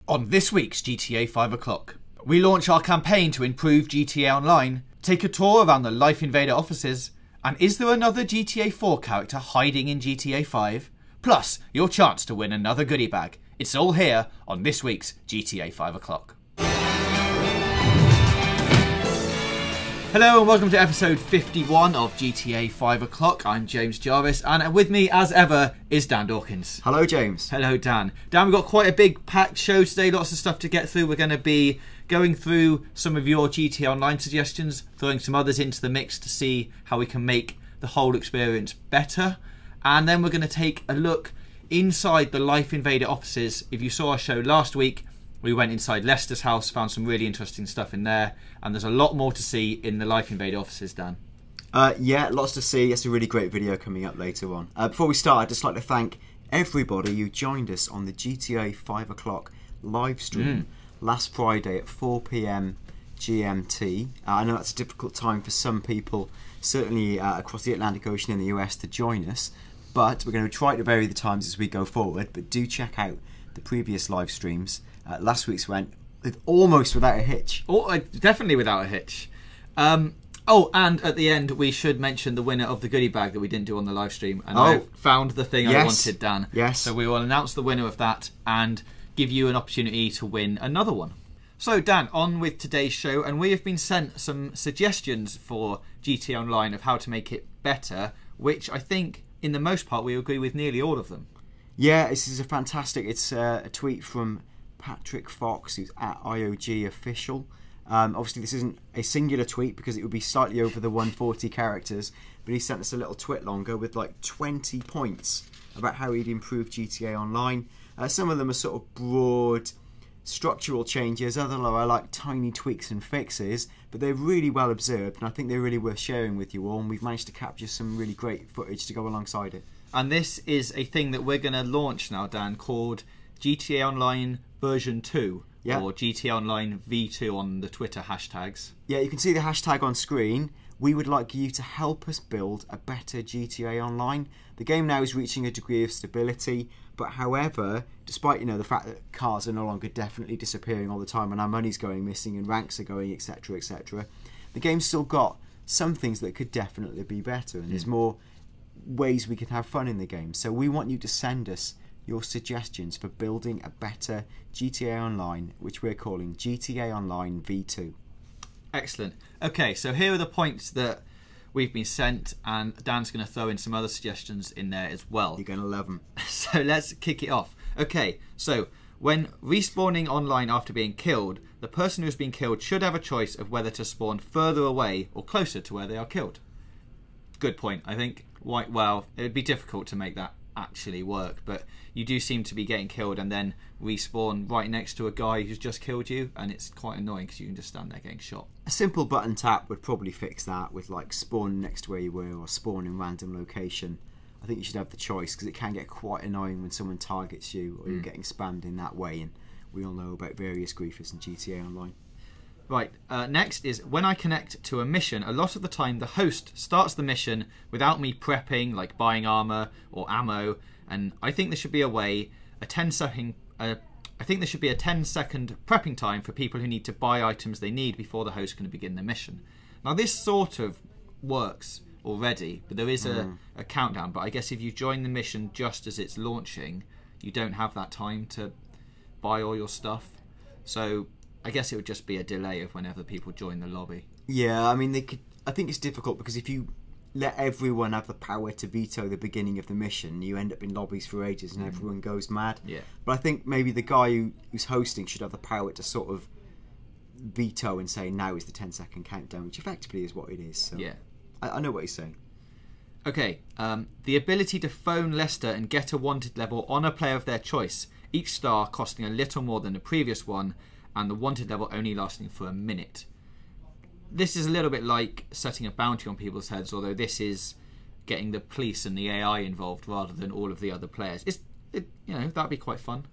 On this week's GTA 5 o'clock, we launch our campaign to improve GTA Online, take a tour around the Lifeinvader offices, and is there another GTA 4 character hiding in GTA 5? Plus, your chance to win another goodie bag. It's all here on this week's GTA 5 o'clock. Hello and welcome to episode 51 of GTA 5 o'clock. I'm James Jarvis and with me as ever is Dan Dawkins. Hello James. Hello Dan. Dan, we've got quite a big packed show today, lots of stuff to get through. We're going to be going through some of your GTA Online suggestions, throwing some others into the mix to see how we can make the whole experience better. And then we're going to take a look inside the Lifeinvader offices. If you saw our show last week, we went inside Lester's house, found some really interesting stuff in there, and there's a lot more to see in the Lifeinvader offices, Dan. Yeah, lots to see. It's a really great video coming up later on. Before we start, I'd just like to thank everybody who joined us on the GTA 5 o'clock live stream last Friday at 4 PM GMT. I know that's a difficult time for some people, certainly across the Atlantic Ocean in the US, to join us, but we're going to try to vary the times as we go forward. But do check out the previous live streams. Last week's went almost without a hitch. Oh, definitely without a hitch. Oh, and at the end we should mention the winner of the goodie bag that we didn't do on the live stream. And I found the thing I wanted, Dan. Yes. So we will announce the winner of that and give you an opportunity to win another one. So Dan, on with today's show, and we have been sent some suggestions for GTA Online of how to make it better, which I think in the most part we agree with nearly all of them. Yeah, this is it's a tweet from Patrick Fox, who's at IOG Official. Obviously this isn't a singular tweet because it would be slightly over the 140 characters, but he sent us a little twit longer with like 20 points about how he'd improve GTA Online. Some of them are sort of broad structural changes, others are like tiny tweaks and fixes, but they're really well observed and I think they're really worth sharing with you all, and we've managed to capture some really great footage to go alongside it. And this is a thing that we're going to launch now, Dan, called GTA Online version 2, or GTA Online V2 on the Twitter hashtags. Yeah, you can see the hashtag on screen. We would like you to help us build a better GTA Online. The game now is reaching a degree of stability, but however, despite the fact that cars are no longer definitely disappearing all the time and our money's going missing and ranks are going, etc, etc, the game's still got some things that could definitely be better, and there's more ways we could have fun in the game. So we want you to send us your suggestions for building a better GTA Online, which we're calling GTA Online V2. Excellent. Okay, so here are the points that we've been sent, and Dan's going to throw in some other suggestions in there as well. You're going to love them. So let's kick it off. Okay, so when respawning online after being killed, the person who's been killed should have a choice of whether to spawn further away or closer to where they are killed. Good point, I think. Well, it would be difficult to make that actually work, but you do seem to be getting killed and then respawn right next to a guy who's just killed you, and it's quite annoying because you can just stand there getting shot. A simple button tap would probably fix that, with like spawn next to where you were or spawn in random location. I think you should have the choice because it can get quite annoying when someone targets you or you're getting spammed in that way, and we all know about various griefers in GTA Online. Right, next is when I connect to a mission, a lot of the time the host starts the mission without me prepping, like buying armor or ammo, and I think there should be a way, I think there should be a 10-second prepping time for people who need to buy items they need before the host can begin the mission. Now this sort of works already, but there is a countdown, but I guess if you join the mission just as it's launching, you don't have that time to buy all your stuff. So I guess it would just be a delay of whenever people join the lobby. Yeah, I mean, I think it's difficult because if you let everyone have the power to veto the beginning of the mission, you end up in lobbies for ages and everyone goes mad. Yeah. But I think maybe the guy who's hosting should have the power to sort of veto and say now is the 10-second countdown, which effectively is what it is. So yeah. I know what he's saying. Okay, the ability to phone Lester and get a wanted level on a player of their choice, each star costing a little more than the previous one, and the wanted level only lasting for a minute. This is a little bit like setting a bounty on people's heads, although this is getting the police and the AI involved rather than all of the other players. That'd be quite fun.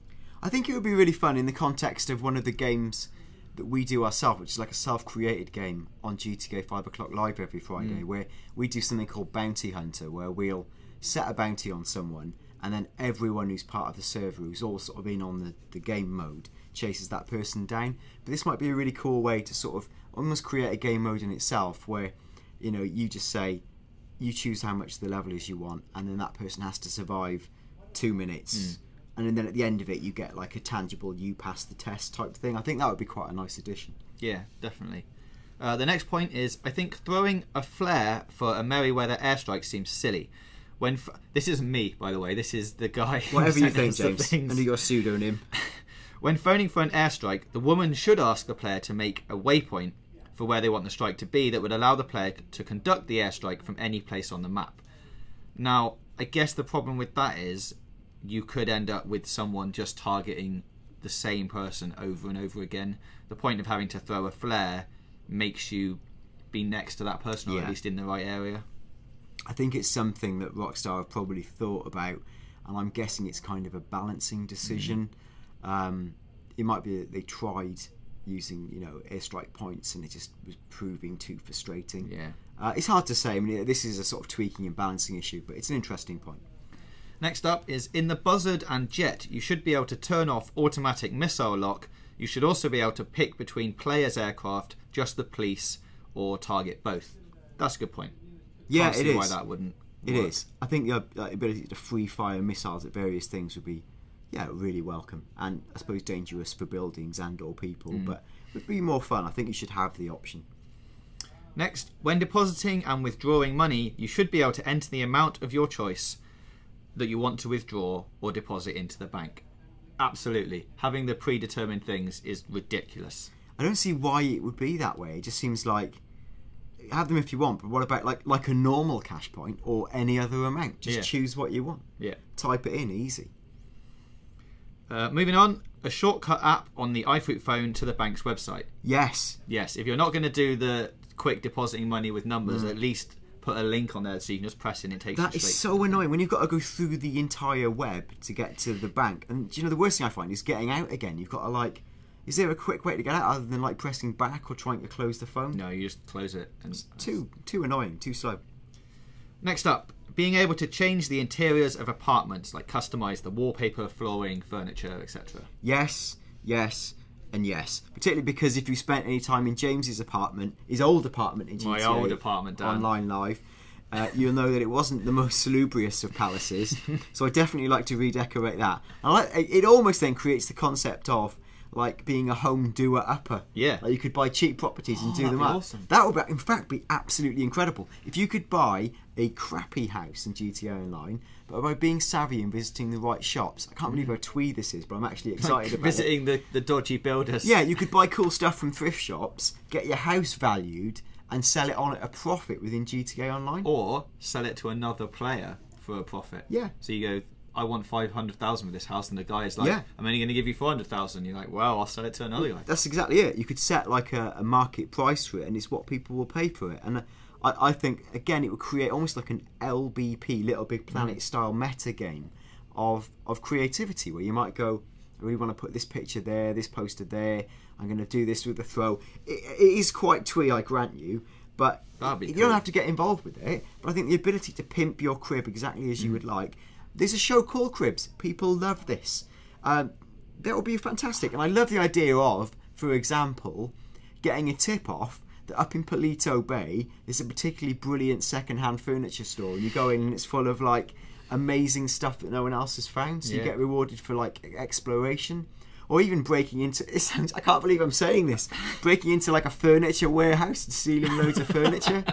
I think it would be really fun in the context of one of the games that we do ourselves, which is like a self-created game on GTA 5 o'clock live every Friday, where we do something called Bounty Hunter, where we'll set a bounty on someone and then everyone who's part of the server, who's all sort of in on the game mode, chases that person down. But this might be a really cool way to sort of almost create a game mode in itself, where you just say, you choose how much the level is you want, and then that person has to survive 2 minutes, and then at the end of it you get like a tangible you passed the test type thing. I think that would be quite a nice addition. Yeah, definitely. The next point is, I think throwing a flare for a Merryweather airstrike seems silly. This isn't me, by the way, this is the guy Whatever who you think, sent us the James, under your pseudonym. When phoning for an airstrike, the woman should ask the player to make a waypoint for where they want the strike to be that would allow the player to conduct the airstrike from any place on the map. Now, I guess the problem with that is you could end up with someone just targeting the same person over and over again. The point of having to throw a flare makes you be next to that person, or at least in the right area. I think it's something that Rockstar have probably thought about, and I'm guessing it's kind of a balancing decision. It might be that they tried using airstrike points and it just was proving too frustrating. It's hard to say. I mean, this is a sort of tweaking and balancing issue, but it's an interesting point. Next up is, in the Buzzard and Jet, you should be able to turn off automatic missile lock. You should also be able to pick between players' aircraft, just the police, or target both. That's a good point. Yeah, Can't it see is. why that wouldn't It work. is. I think the ability to free fire missiles at various things would be, really welcome, and I suppose dangerous for buildings and/or people, but would be more fun. I think you should have the option. Next, when depositing and withdrawing money, you should be able to enter the amount of your choice that you want to withdraw or deposit into the bank. Absolutely. Having the predetermined things is ridiculous. I don't see why it would be that way. It just seems like, have them if you want, but what about like a normal cash point or any other amount? Just choose what you want. Yeah. Type it in, easy. Moving on, a shortcut app on the iFruit phone to the bank's website. Yes. Yes, if you're not going to do the quick depositing money with numbers, at least put a link on there so you can just press it and it takes you straight. That is so annoying when you've got to go through the entire web to get to the bank. And do you know the worst thing I find is getting out again. You've got to is there a quick way to get out other than pressing back or trying to close the phone? No, you just close it. And It's too annoying, too slow. Next up, being able to change the interiors of apartments, like customise the wallpaper, flooring, furniture, etc. Yes, yes, and yes. Particularly because if you spent any time in James's apartment, his old apartment in GTA, My old apartment, Dan. Online Live, you'll know that it wasn't the most salubrious of palaces. So I definitely like to redecorate that. It almost then creates the concept of being a home doer upper. Yeah. You could buy cheap properties and do them up. Awesome. That would, in fact, be absolutely incredible. If you could buy a crappy house in GTA Online, but by being savvy and visiting the right shops. I can't believe how twee this is, but I'm actually excited about visiting the dodgy builders. Yeah, you could buy cool stuff from thrift shops, get your house valued, and sell it on at a profit within GTA Online. Or sell it to another player for a profit. Yeah. So you go, I want 500,000 with this house, and the guy is like, Yeah. I'm only going to give you 400,000. You're like, well, I'll sell it to another guy. That's exactly it. You could set a market price for it, and it's what people will pay for it. And I think, again, it would create almost like an LBP, Little Big Planet style meta game of creativity, where you might go, I really want to put this picture there, this poster there, I'm going to do this with the throw. It is quite twee, I grant you, but you don't have to get involved with it. But I think the ability to pimp your crib exactly as you would like. There's a show called Cribs. People love this. That would be fantastic. And I love the idea of, for example, getting a tip off that up in Palito Bay there's a particularly brilliant second-hand furniture store, and you go in and it's full of amazing stuff that no one else has found, so you get rewarded for exploration. Or even breaking into, I can't believe I'm saying this, breaking into a furniture warehouse and stealing loads of furniture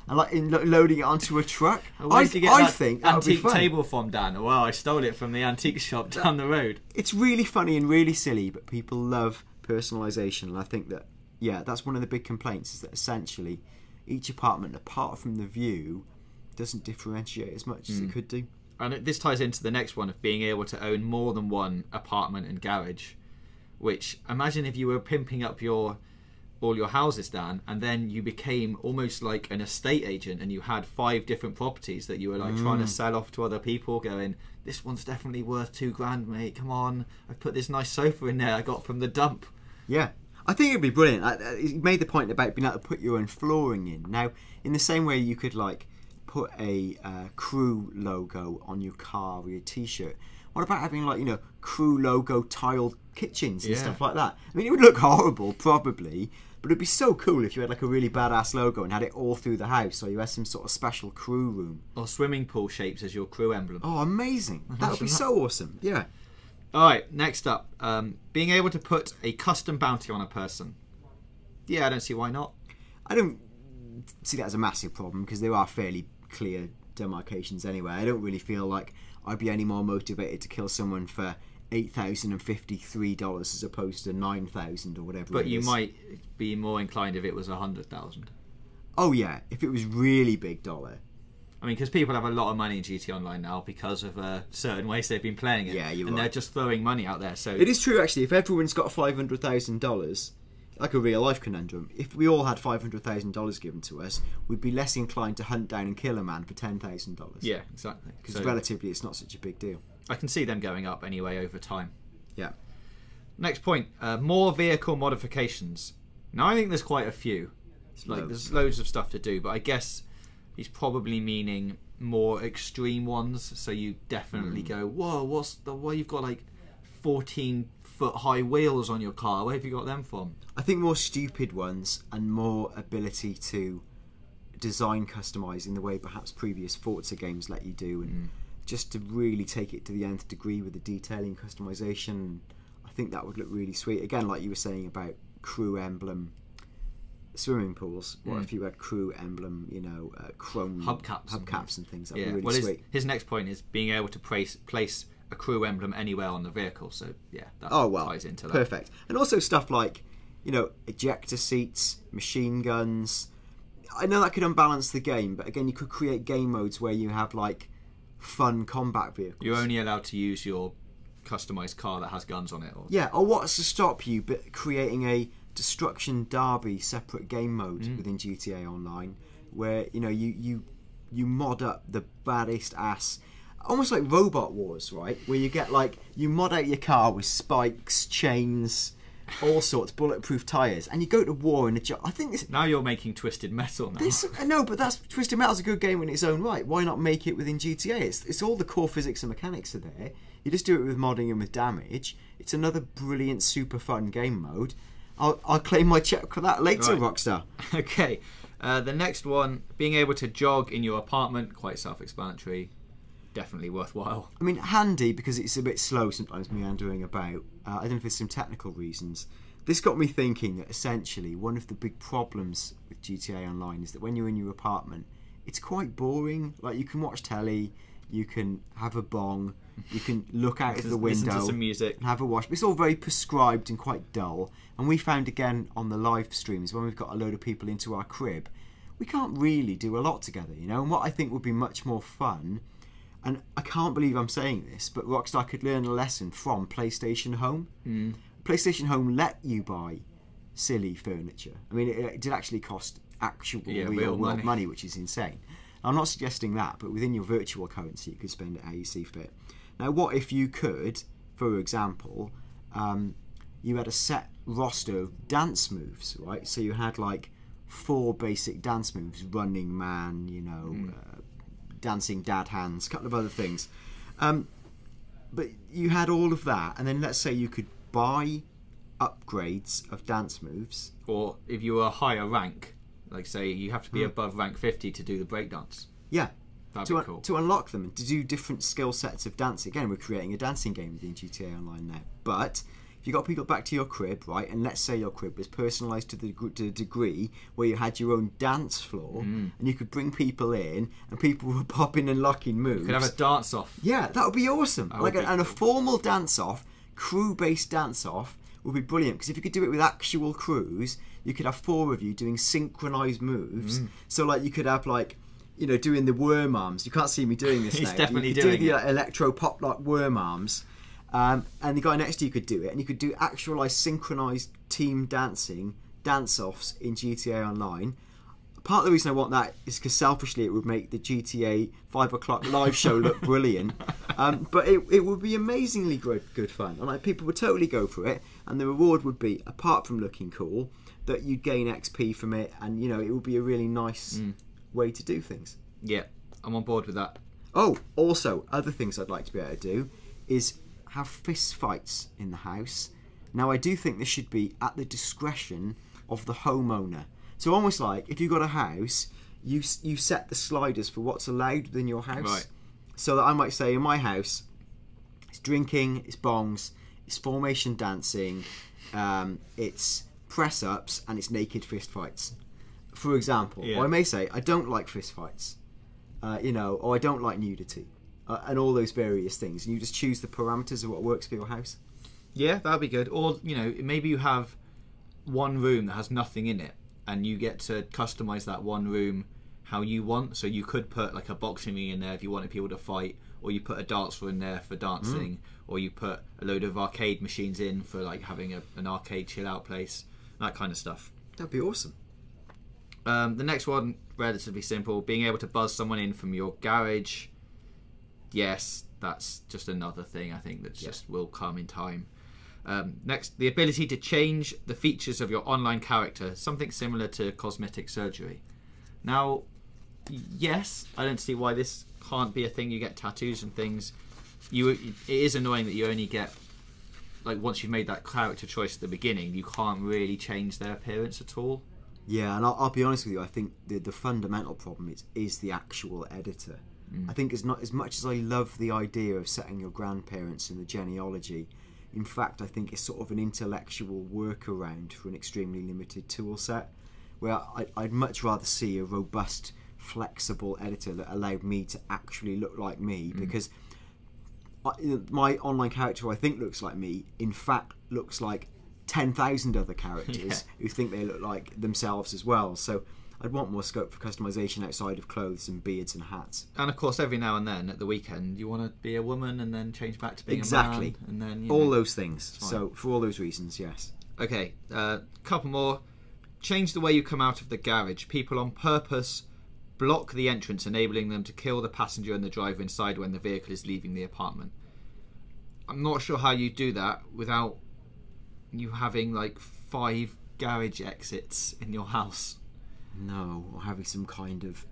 and loading it onto a truck. I think that would be fun. Antique Table from Dan. Well, I stole it from the antique shop down the road. It's really funny and really silly, but people love personalisation, and I think that, that's one of the big complaints, is that essentially each apartment, apart from the view, doesn't differentiate as much as it could do. And this ties into the next one of being able to own more than one apartment and garage, which, imagine if you were pimping up all your houses, Dan, and then you became almost like an estate agent and you had 5 different properties that you were trying to sell off to other people, going, this one's definitely worth $2,000, mate, come on, I put this nice sofa in there I got from the dump. Yeah, I think it'd be brilliant. You made the point about being able to put your own flooring in. Now, in the same way you could put a crew logo on your car or your t-shirt, why What about having like, you know, crew logo tiled kitchens and stuff like that? I mean, it would look horrible probably, but it'd be so cool if you had like a really badass logo and had it all through the house, or you had some sort of special crew room. Or swimming pool shapes as your crew emblem. Oh, amazing. That would be so awesome. Yeah. Alright, next up. Being able to put a custom bounty on a person. Yeah, I don't see why not. I don't see that as a massive problem because there are fairly clear demarcations anyway. I don't really feel like I'd be any more motivated to kill someone for $8,053 as opposed to $9,000 or whatever. But you might be more inclined if it was 100,000. Oh yeah, if it was really big dollar. I mean, because people have a lot of money in GT Online now because of certain ways they've been playing it. Yeah, you're and right. they're just throwing money out there. So it is true actually. If everyone's got $500,000, like a real life conundrum, if we all had $500,000 given to us, we'd be less inclined to hunt down and kill a man for $10,000. Yeah, exactly. Because relatively, it's not such a big deal. I can see them going up anyway over time. Yeah. Next point, more vehicle modifications. Now I think there's quite a few. There's loads of stuff to do, but I guess he's probably meaning more extreme ones. So you definitely go, whoa, why you've got like 14-foot high wheels on your car? Where have you got them from? I think more stupid ones and more ability to design customise in the way perhaps previous Forza games let you do, and just to really take it to the nth degree with the detailing customisation. I think that would look really sweet. Again, like you were saying about crew emblem swimming pools. What if you had crew emblem, you know, chrome hubcaps and things? That would be really sweet. His next point is being able to place a crew emblem anywhere on the vehicle. So yeah, that ties into that. Perfect. And also stuff like, you know, ejector seats, machine guns. I know that could unbalance the game, but again, you could create game modes where you have like fun combat vehicles. You're only allowed to use your customised car that has guns on it. Or what's to stop you but creating a Destruction Derby separate game mode within GTA Online, where you know you mod up the baddest ass, almost like Robot Wars, right? Where you get like, you mod out your car with spikes, chains, all sorts, bulletproof tyres, and you go to war in a I think this. Now you're making Twisted Metal. Now. No, but Twisted Metal's a good game in its own right. Why not make it within GTA? It's all the core physics and mechanics are there. You just do it with modding and with damage. It's another brilliant, super fun game mode. I'll claim my check for that later, right. Rockstar. Okay. The next one, being able to jog in your apartment, quite self-explanatory. Definitely worthwhile. I mean, handy because it's a bit slow sometimes meandering about. I don't know if there's some technical reasons. This got me thinking that essentially one of the big problems with GTA Online is that when you're in your apartment, it's quite boring. Like, you can watch telly, you can have a bong, you can look out of the window, listen to some music, and have a wash. But it's all very prescribed and quite dull. And we found again on the live streams, when we've got a load of people into our crib, we can't really do a lot together, you know. And what I think would be much more fun, and I can't believe I'm saying this, but Rockstar could learn a lesson from PlayStation Home. PlayStation Home let you buy silly furniture. I mean, it did actually cost actual real world money, which is insane. I'm not suggesting that, but within your virtual currency, you could spend it how you see fit. Now, what if you could, for example, you had a set roster of dance moves, right? So you had like 4 basic dance moves: Running Man, you know, Dancing Dad Hands, a couple of other things. But you had all of that, and then let's say you could buy upgrades of dance moves. Or if you were a higher rank, like say you have to be above rank 50 to do the breakdance. Yeah. That'd be cool. To unlock them and to do different skill sets of dancing. Again, we're creating a dancing game within GTA Online now. But if you got people back to your crib, right, and let's say your crib was personalised to the degree where you had your own dance floor, and you could bring people in, and people were popping and locking moves. You could have a dance-off. Yeah, that would be awesome. And a formal dance-off, crew-based dance-off, would be brilliant, because if you could do it with actual crews, you could have 4 of you doing synchronised moves. So, like, you could have, like, you know, doing the worm arms. You can't see me doing this now. He's definitely doing doing the electro pop like worm arms. And the guy next to you could do it, and you could do actualised synchronised team dancing dance-offs in GTA Online. Part of the reason I want that is because selfishly it would make the GTA 5 o'clock live show look brilliant. But it would be amazingly good fun, and like, people would totally go for it. And the reward would be, apart from looking cool, that you'd gain XP from it, and you know, it would be a really nice way to do things. Yeah, I'm on board with that. Oh, also, other things I'd like to be able to do is have fist fights in the house. Now, I do think this should be at the discretion of the homeowner. So almost like if you've got a house, you set the sliders for what's allowed within your house. Right. So that I might say in my house, it's drinking, it's bongs, it's formation dancing, it's press-ups, and it's naked fist fights. For example, or I may say, I don't like fist fights, or I don't like nudity, and all those various things. And you just choose the parameters of what works for your house. Yeah, that'd be good. Or, maybe you have one room that has nothing in it, and you get to customize that one room how you want. So you could put like a boxing ring in there if you wanted people to fight, or you put a darts floor in there for dancing, or you put a load of arcade machines in for like having an arcade chill out place, that kind of stuff. That'd be awesome. The next one, relatively simple, being able to buzz someone in from your garage. Yes, that's just another thing I think that just will come in time. Next, the ability to change the features of your online character, something similar to cosmetic surgery. Now, yes, I don't see why this can't be a thing. You get tattoos and things. It is annoying that you only get, like, once you've made that character choice at the beginning, you can't really change their appearance at all. Yeah, and I'll be honest with you, I think the fundamental problem is the actual editor. I think as much as I love the idea of setting your grandparents in the genealogy, in fact, I think it's sort of an intellectual workaround for an extremely limited tool set, where I'd much rather see a robust, flexible editor that allowed me to actually look like me, because my online character who I think looks like me, in fact, looks like 10,000 other characters who think they look like themselves as well. So I'd want more scope for customization outside of clothes and beards and hats. And of course, every now and then at the weekend, you want to be a woman and then change back to being a man. And then all those things. So for all those reasons, yes. Okay, couple more. Change the way you come out of the garage. People on purpose block the entrance, enabling them to kill the passenger and the driver inside when the vehicle is leaving the apartment. I'm not sure how you do that without you having like 5 garage exits in your house. No, or having some kind of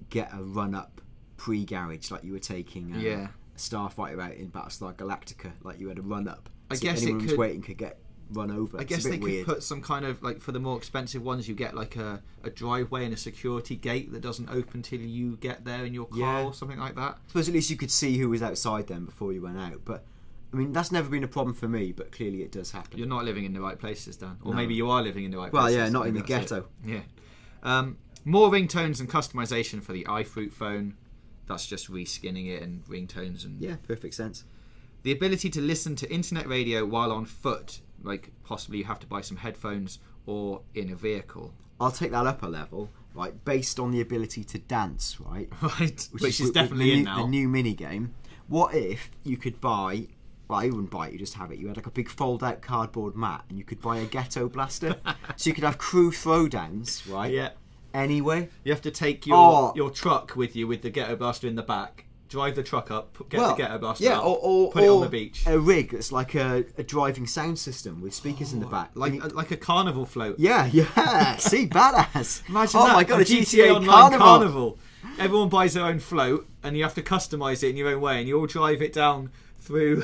get a run-up pre-garage, like you were taking a Starfighter out in Battlestar Galactica, like you had a run-up. I so guess anyone it who's could waiting could get run over. I guess they could put some kind of, like, for the more expensive ones, you get like a driveway and a security gate that doesn't open till you get there in your car or something like that. I suppose at least you could see who was outside then before you went out. But I mean, that's never been a problem for me, but clearly it does happen. You're not living in the right places, Dan. Or maybe you are living in the right places. places. Well, yeah, not in the ghetto. Yeah. More ringtones and customization for the iFruit phone. That's just reskinning it and ringtones. And yeah, perfect sense. The ability to listen to internet radio while on foot. Like, possibly you have to buy some headphones or in a vehicle. I'll take that up a level, right, based on the ability to dance, right? Right, which is definitely in now. The new mini-game. What if you could buy... Well, you wouldn't buy it, you just have it. You had like a big fold-out cardboard mat, and you could buy a ghetto blaster. So you could have crew throwdowns, right? Yeah. Anyway. You have to take your truck with you with the ghetto blaster in the back. Drive the truck up, the ghetto blaster up, put it on the beach. A rig that's like a driving sound system with speakers in the back. Like a carnival float. Yeah. See, badass. Imagine that. My God, a GTA Online carnival. Everyone buys their own float, and you have to customise it in your own way, and you all drive it down through.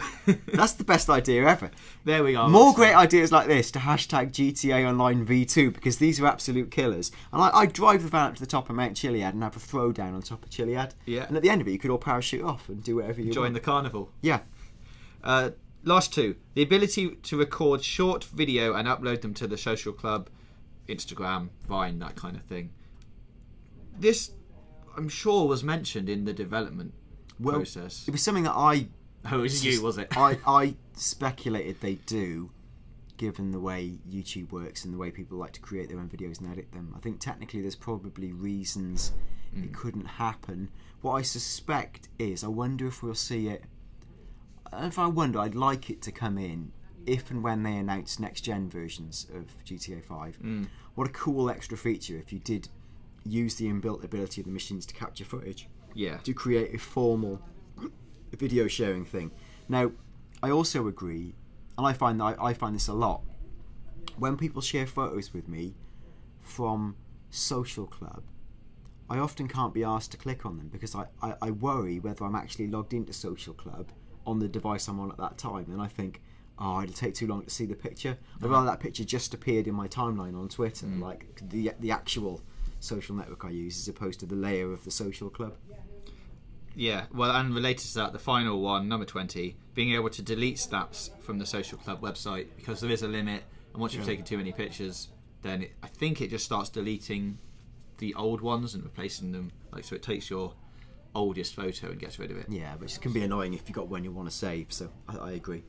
That's the best idea ever. There we go. More great ideas like this to hashtag GTA Online V2, because these are absolute killers. And I drive the van up to the top of Mount Chiliad and have a throwdown on top of Chiliad. Yeah. And at the end of it, you could all parachute off and do whatever you want. Join the carnival. Yeah. Last two. The ability to record short video and upload them to the social club, Instagram, Vine, that kind of thing. This, I'm sure, was mentioned in the development process. It was something that I... Oh, it was you, was it? I speculated they do, given the way YouTube works and the way people like to create their own videos and edit them. I think technically there's probably reasons it couldn't happen. What I suspect is, I wonder if we'll see it... If I wonder, I'd like it to come in if and when they announce next-gen versions of GTA 5. What a cool extra feature if you did use the inbuilt ability of the machines to capture footage. Yeah. To create a formal video sharing thing. Now, I also agree, and I find this a lot. When people share photos with me from Social Club, I often can't be asked to click on them because I worry whether I'm actually logged into Social Club on the device I'm on at that time, and I think, oh, it'll take too long to see the picture. I'd rather that picture just appeared in my timeline on Twitter, like the actual social network I use, as opposed to the layer of the social club. Yeah, well, and related to that, the final one, number 20, being able to delete snaps from the social club website, because there is a limit, and once you've taken too many pictures, then I think it just starts deleting the old ones and replacing them, like, so it takes your oldest photo and gets rid of it. Yeah, which can be annoying if you've got one you want to save, so I agree.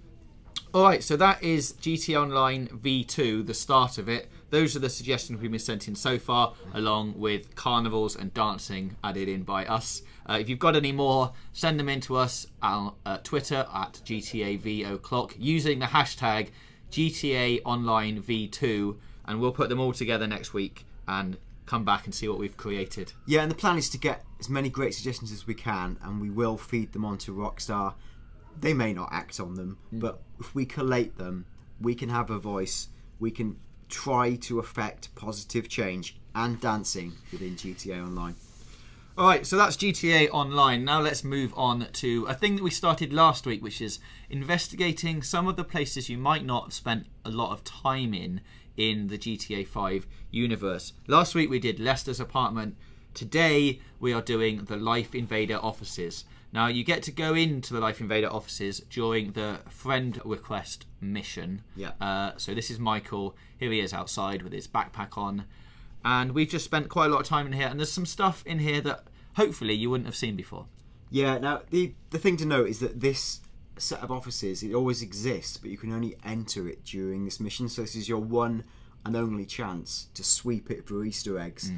Alright, so that is GTA Online V2, the start of it. Those are the suggestions we've been sent in so far, along with carnivals and dancing added in by us. If you've got any more, send them in to us on Twitter at GTAVOclock using the hashtag GTA Online V2, and we'll put them all together next week and come back and see what we've created. Yeah, and the plan is to get as many great suggestions as we can, and we will feed them onto Rockstar. They may not act on them, but if we collate them, we can have a voice. We can try to affect positive change and dancing within GTA Online. Alright, so that's GTA Online. Now let's move on to a thing that we started last week, which is investigating some of the places you might not have spent a lot of time in the GTA 5 universe. Last week we did Lester's apartment. Today we are doing the Lifeinvader offices. Now, you get to go into the Lifeinvader offices during the friend request mission. Yeah. So this is Michael. Here he is outside with his backpack on. And we've just spent quite a lot of time in here. And there's some stuff in here that hopefully you wouldn't have seen before. Yeah, now, the thing to note is that this set of offices, it always exists, but you can only enter it during this mission. So this is your one and only chance to sweep it for Easter eggs.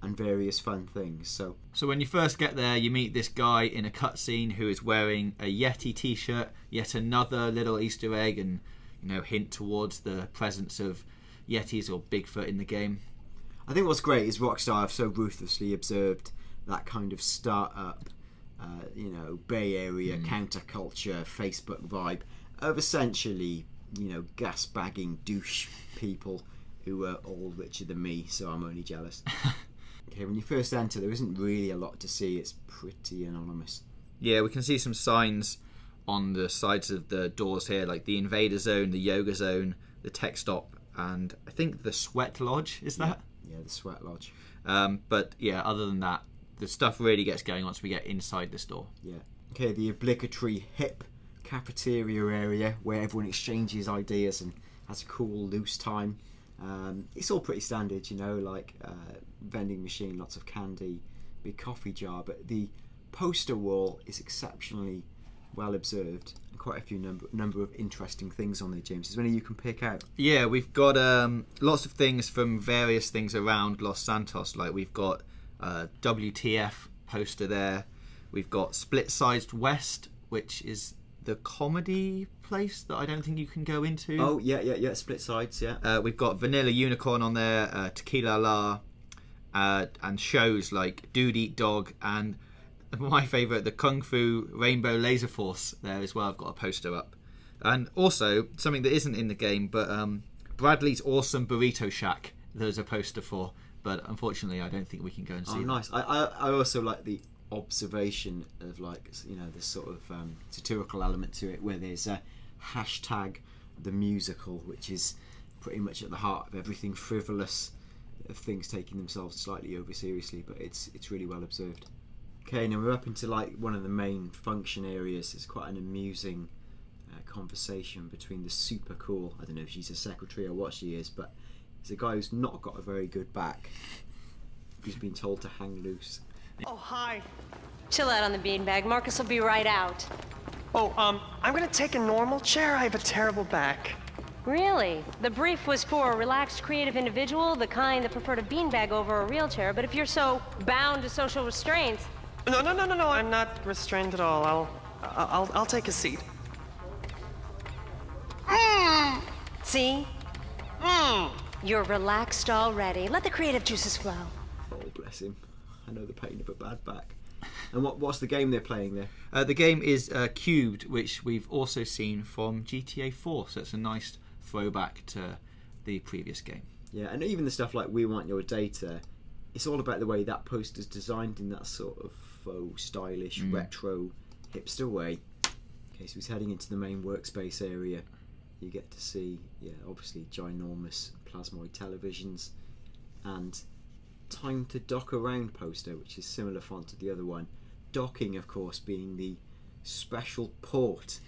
And various fun things. So when you first get there, you meet this guy in a cutscene who is wearing a Yeti t-shirt, yet another little Easter egg, and hint towards the presence of Yetis or Bigfoot in the game. I think what's great is Rockstar have so ruthlessly observed that kind of start-up, Bay Area counterculture Facebook vibe of essentially, gas-bagging douche people who are all richer than me, so I'm only jealous. Okay, when you first enter, there isn't really a lot to see. It's pretty anonymous. Yeah, we can see some signs on the sides of the doors here, like the Invader Zone, the Yoga Zone, the Tech Stop, and I think the Sweat Lodge, is that? Yeah, the Sweat Lodge. But yeah, other than that, the stuff really gets going once we get inside the store. Yeah. Okay, the obligatory hip cafeteria area where everyone exchanges ideas and has a cool, loose time. It's all pretty standard, vending machine, lots of candy, big coffee jar, but the poster wall is exceptionally well observed and quite a few number of interesting things on there, James. Is there any you can pick out? Yeah, we've got lots of things from various things around Los Santos, like we've got WTF poster there, we've got Split-Sized West, which is the comedy place that I don't think you can go into. Oh, yeah, Split Sides, yeah. We've got Vanilla Unicorn on there, Tequila La, and shows like Dude Eat Dog, and my favourite, the Kung Fu Rainbow Laser Force there as well. I've got a poster up. And also, something that isn't in the game, but Bradley's Awesome Burrito Shack, there's a poster for, but unfortunately I don't think we can go and see that. Nice. I also like the observation of this sort of satirical element to it, where there's a hashtag the musical, which is pretty much at the heart of everything frivolous, of things taking themselves slightly over seriously, but it's really well observed. Okay, now we're up into one of the main function areas. It's quite an amusing conversation between the super cool, I don't know if she's a secretary or what she is, but it's a guy who's not got a very good back, who's been told to hang loose. Oh, hi. Chill out on the beanbag. Marcus will be right out. Oh, I'm gonna take a normal chair. I have a terrible back. Really? The brief was for a relaxed, creative individual, the kind that preferred a beanbag over a real chair, but if you're so bound to social restraints... No, I'm not restrained at all. I'll take a seat. See? You're relaxed already. Let the creative juices flow. Oh, bless him. I know the pain of a bad back. And what's the game they're playing there? The game is Cubed, which we've also seen from GTA 4, so it's a nice throwback to the previous game. Yeah, and even the stuff like We Want Your Data, it's all about the way that poster's designed in that sort of faux, stylish, retro, hipster way. Okay, so he's heading into the main workspace area. You get to see, obviously ginormous plasmoid televisions and time to dock around poster, which is similar font to the other one. Docking, of course, being the special port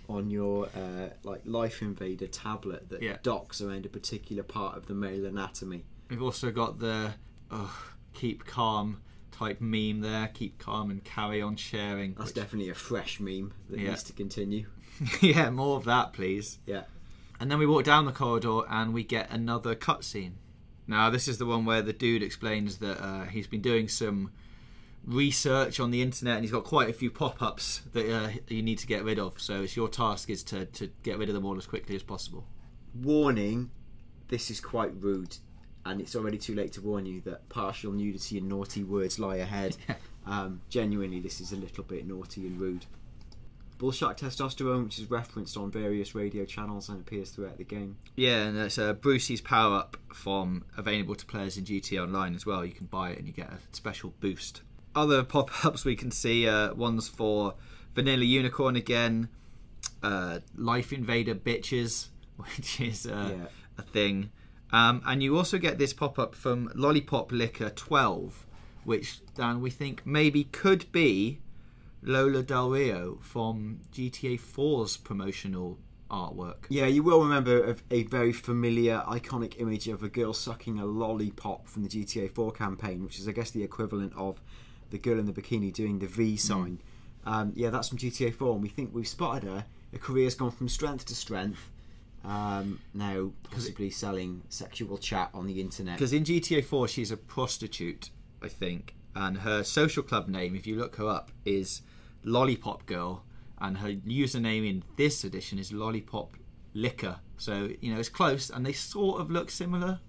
on your like Lifeinvader tablet that docks around a particular part of the male anatomy. We've also got the keep calm type meme there. Keep calm and carry on sharing. That's definitely a fresh meme that needs to continue. Yeah, more of that, please. Yeah. And then we walk down the corridor and we get another cutscene. Now, this is the one where the dude explains that he's been doing some research on the internet and he's got quite a few pop-ups that you need to get rid of. So it's your task is to get rid of them all as quickly as possible. Warning, this is quite rude. And it's already too late to warn you that partial nudity and naughty words lie ahead. Genuinely, this is a little bit naughty and rude. Bullshark testosterone, which is referenced on various radio channels and appears throughout the game. Yeah, and it's Brucey's power-up from available to players in GTA Online as well. You can buy it and you get a special boost. Other pop-ups we can see, ones for Vanilla Unicorn again, Lifeinvader Bitches, which is a thing. And you also get this pop-up from Lollipop Liquor 12, which, Dan, we think maybe could be Lola Del Rio from GTA 4's promotional artwork. Yeah, you will remember a very familiar, iconic image of a girl sucking a lollipop from the GTA 4 campaign, which is, I guess, the equivalent of the girl in the bikini doing the V sign. Yeah, that's from GTA 4, and we think we've spotted her. Her career's gone from strength to strength. Now possibly selling sexual chat on the internet. Because in GTA 4 she's a prostitute, I think, and her social club name, if you look her up, is Lollipop Girl, and her username in this edition is Lollipop Liquor. So, you know, it's close, and they sort of look similar.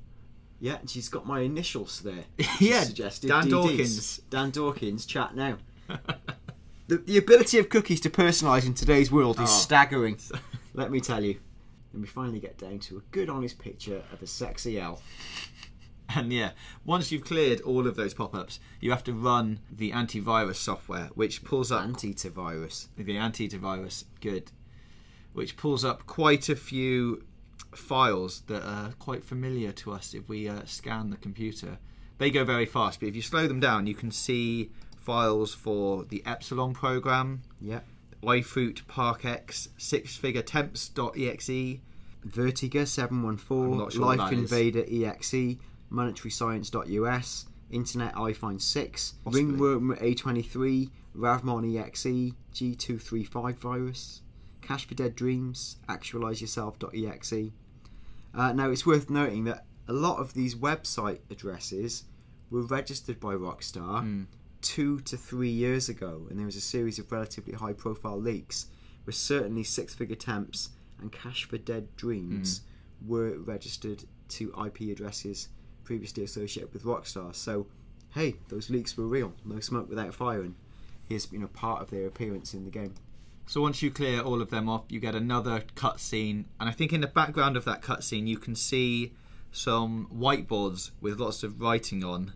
Yeah, and she's got my initials there. Yeah, suggested. Dan DDs. Dawkins. Dan Dawkins, chat now. The ability of cookies to personalise in today's world is staggering, let me tell you. And we finally get down to a good honest picture of a sexy elf. And yeah, once you've cleared all of those pop-ups, you have to run the antivirus software, which pulls up... Antivirus. The antivirus, good. Which pulls up quite a few files that are quite familiar to us if we scan the computer. They go very fast, but if you slow them down, you can see files for the Epsilon program. Yeah. iFruit ParkX, sixfiguretemps.exe, Vertiga 714, sure Lifeinvader exe, monetaryscience.us, Internet iFind 6, Ringworm A23, Ravmon exe, G235 virus, Cache for Dead Dreams, actualizeyourself.exe. Now it's worth noting that a lot of these website addresses were registered by Rockstar 2 to 3 years ago, and there was a series of relatively high profile leaks where certainly Six Figure Temps and Cache for Dead Dreams were registered to IP addresses previously associated with Rockstar. So hey, those leaks were real, no smoke without fire, and here's part of their appearance in the game. So once you clear all of them off, you get another cutscene, and I think in the background of that cutscene you can see some whiteboards with lots of writing on.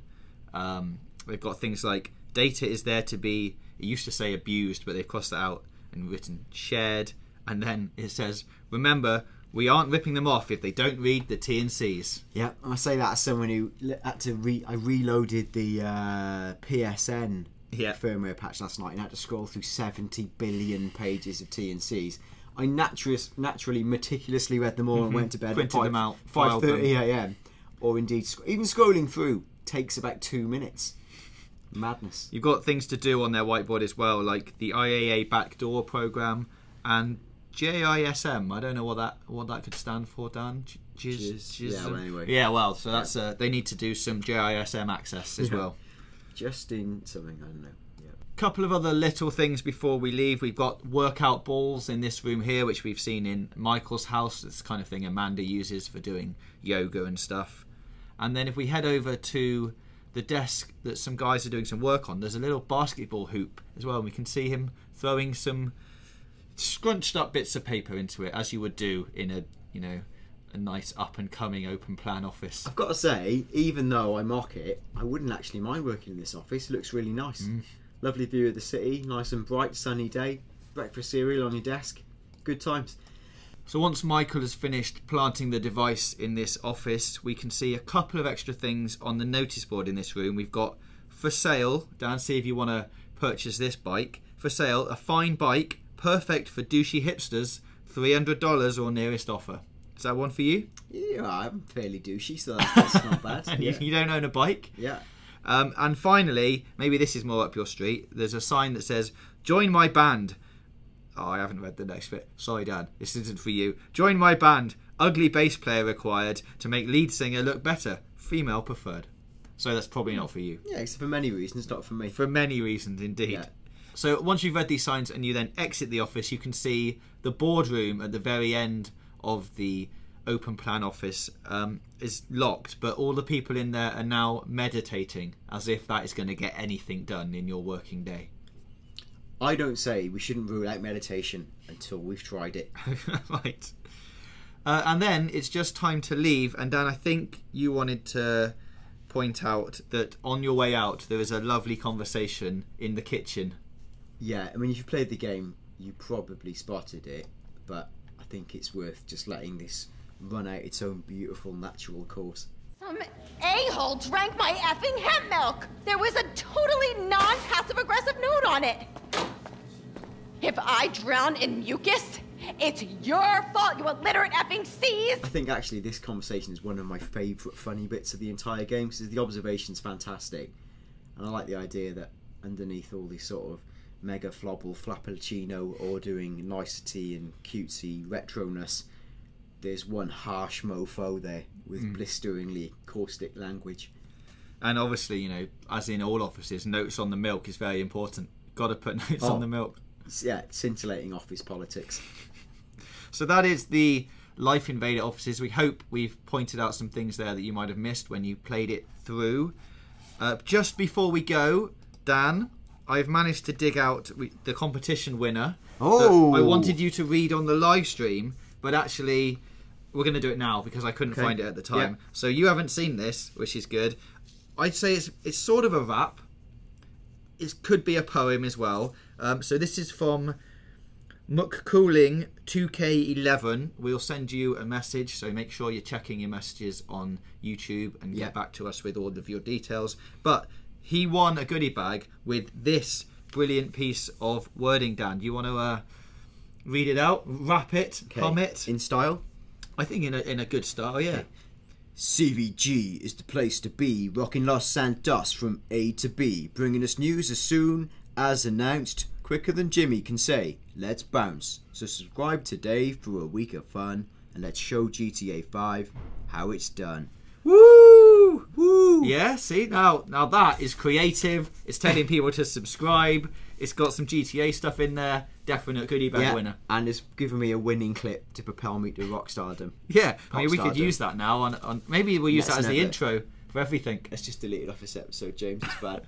They've got things like data is there to be, it used to say abused, but they've crossed that out and written shared, and then it says, remember, we aren't ripping them off if they don't read the T&Cs. Yeah, I say that as someone who had to I reloaded the PSN firmware patch last night and had to scroll through 70 billion pages of T&Cs. I naturally meticulously read them all and went to bed Printed them out, 5:30 a.m. Or indeed, even scrolling through takes about 2 minutes. Madness. You've got things to do on their whiteboard as well, like the IAA backdoor program and JISM. I don't know what that could stand for, Dan. Yeah, well, anyway. Yeah, well, so that's they need to do some JISM access as well. Just in something, I don't know. Yeah. Couple of other little things before we leave. We've got workout balls in this room here, which we've seen in Michael's house. That's the kind of thing Amanda uses for doing yoga and stuff. And then if we head over to the desk that some guys are doing some work on, there's a little basketball hoop as well, and we can see him throwing some scrunched up bits of paper into it, as you would do in a nice up and coming open plan office. I've got to say, even though I mock it, I wouldn't actually mind working in this office. It looks really nice. Lovely view of the city, nice and bright sunny day. breakfast cereal on your desk. Good times. So once Michael has finished planting the device in this office, we can see a couple of extra things on the notice board in this room. We've got for sale, Dan, see if you want to purchase this bike. For sale, a fine bike, perfect for douchey hipsters, $300 or nearest offer. Is that one for you? Yeah, I'm fairly douchey, so that's not bad. And Yeah. you don't own a bike? Yeah. And finally, maybe this is more up your street, there's a sign that says, join my band. Oh, I haven't read the next bit. Sorry, Dan. This isn't for you. Join my band. Ugly bass player required to make lead singer look better. Female preferred. So that's probably not for you. Yeah, except for many reasons, not for me. For many reasons, indeed. Yeah. So once you've read these signs and you then exit the office, you can see the boardroom at the very end of the open plan office is locked, but all the people in there are now meditating, as if that is going to get anything done in your working day. I don't say we shouldn't rule out meditation until we've tried it. Right. And then it's just time to leave. And Dan, I think you wanted to point out that on your way out there is a lovely conversation in the kitchen. Yeah, I mean, if you played the game, you probably spotted it, but I think it's worth just letting this run out its own beautiful natural course. Some a-hole drank my effing hemp milk. There was a totally non-passive-aggressive note on it. If I drown in mucus, it's your fault, you illiterate effing seas. I think actually this conversation is one of my favourite funny bits of the entire game, because the observation's fantastic. And I like the idea that underneath all this sort of mega flobble flappuccino ordering nicety and cutesy retroness, there's one harsh mofo there with blisteringly caustic language. And obviously, you know, as in all offices, notes on the milk is very important. Got to put notes on the milk. Yeah, scintillating office politics. So that is the Lifeinvader offices. We hope we've pointed out some things there that you might have missed when you played it through. Just before we go, Dan, I've managed to dig out the competition winner. Oh! I wanted you to read on the live stream, but actually we're going to do it now because I couldn't find it at the time. Yeah. So you haven't seen this, which is good. I'd say it's sort of a rap. It could be a poem as well. So this is from McCooling 2K11. We'll send you a message, so make sure you're checking your messages on YouTube and get back to us with all of your details. But he won a goodie bag with this brilliant piece of wording, Dan. Do you want to read it out, rap it, hum it? In style? I think in a good style, yeah. Okay. CVG is the place to be, rocking Los Santos from A to B, bringing us news as soon as announced, quicker than Jimmy can say, let's bounce. So subscribe today for a week of fun, and let's show GTA 5 how it's done. Woo! Woo! Yeah, see, now that is creative. It's telling people to subscribe. It's got some GTA stuff in there. Definite goodie bag winner. And it's given me a winning clip to propel me to rockstardom. Yeah, I mean, we could use that now on maybe we'll use that as the never. intro for everything. Let's just delete it off this episode, James. It's bad.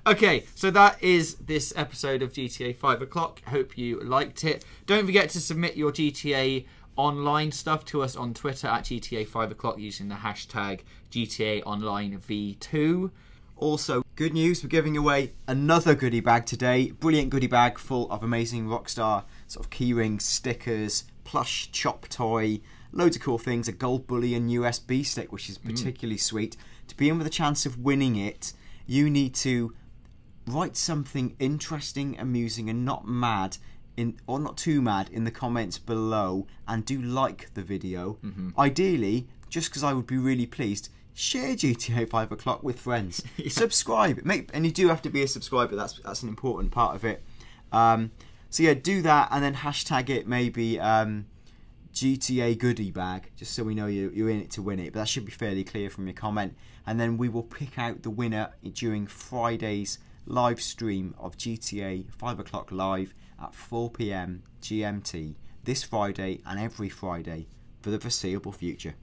Okay, so that is this episode of GTA 5 O'Clock. Hope you liked it. Don't forget to submit your GTA Online stuff to us on Twitter at GTA 5 O'Clock using the hashtag GTA Online V2. Also, good news, we're giving away another goodie bag today. Brilliant goodie bag full of amazing Rockstar sort of keyrings, stickers, plush chop toy, loads of cool things, a gold bullion USB stick, which is particularly sweet. To be in with a chance of winning it, you need to write something interesting, amusing, and not mad, or not too mad, in the comments below, and do like the video. Ideally, just because I would be really pleased, share GTA 5 O'Clock with friends. Subscribe. And you do have to be a subscriber. That's an important part of it. So yeah, do that, and then hashtag it maybe GTA goodie bag, just so we know you're in it to win it. But that should be fairly clear from your comment. And then we will pick out the winner during Friday's live stream of GTA 5 O'Clock Live at 4 PM GMT this Friday and every Friday for the foreseeable future.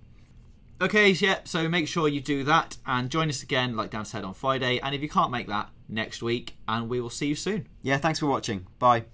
Okay, yeah, so make sure you do that and join us again, like Dan said, on Friday. And if you can't make that, next week, and we will see you soon. Yeah, thanks for watching. Bye.